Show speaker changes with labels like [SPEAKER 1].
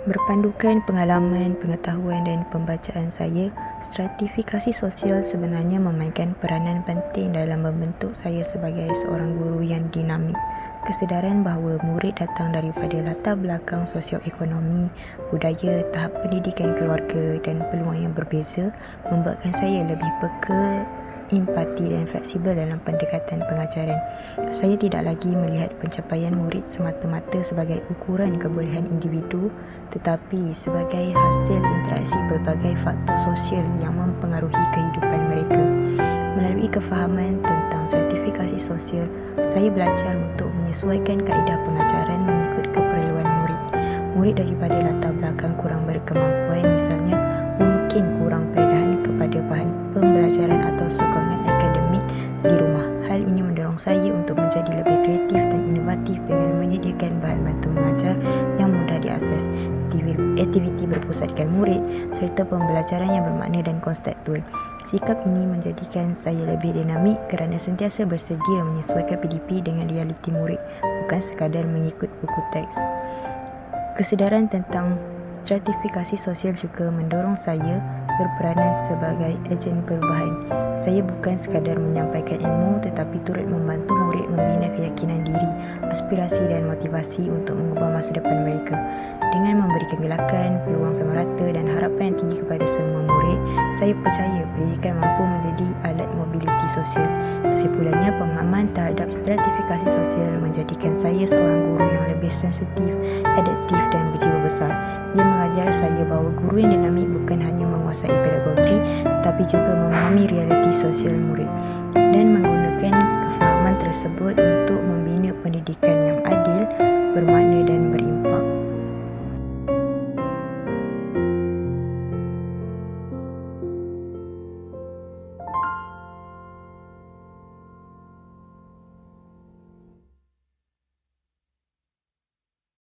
[SPEAKER 1] Berpandukan pengalaman, pengetahuan dan pembacaan saya, stratifikasi sosial sebenarnya memainkan peranan penting dalam membentuk saya sebagai seorang guru yang dinamik. Kesedaran bahawa murid datang daripada latar belakang sosioekonomi, budaya, tahap pendidikan keluarga dan peluang yang berbeza membuatkan saya lebih peka, empati dan fleksibel dalam pendekatan pengajaran. Saya tidak lagi melihat pencapaian murid semata-mata sebagai ukuran kebolehan individu, tetapi sebagai hasil interaksi berbagai faktor sosial yang mempengaruhi kehidupan mereka. Melalui kefahaman tentang sertifikasi sosial, saya belajar untuk menyesuaikan kaedah pengajaran mengikut keperluan murid. Murid daripada latar belakang kurang berkemampuan misalnya mungkin kurang peredahan kepada bahan pembelajaran atau sokongan akademik di rumah. Hal ini mendorong saya untuk menjadi lebih kreatif dan inovatif dengan menyediakan bahan bantu mengajar yang mudah diakses, aktiviti berpusatkan murid serta pembelajaran yang bermakna dan konseptual. Sikap ini menjadikan saya lebih dinamik kerana sentiasa bersedia menyesuaikan PDP dengan realiti murid, bukan sekadar mengikut buku teks. Kesedaran tentang stratifikasi sosial juga mendorong saya berperanan sebagai ejen perubahan. Saya bukan sekadar menyampaikan ilmu tetapi turut membantu murid membina keyakinan diri, aspirasi dan motivasi untuk mengubah masa depan mereka. Dengan memberikan gelakan, peluang sama rata dan harapan yang tinggi kepada semua murid, saya percaya pendidikan mampu menjadi alat mobiliti sosial. Kesimpulannya, pemahaman terhadap stratifikasi sosial menjadikan saya seorang guru yang lebih sensitif, adaptif dan berjiwa besar. Ia mengajar saya bahawa guru yang dinamik bukan hanya menguasai pedagogi tetapi juga memahami realiti sosial murid dan menggunakan kefahaman tersebut untuk membina pendidikan yang adil, bermakna dan berimpak.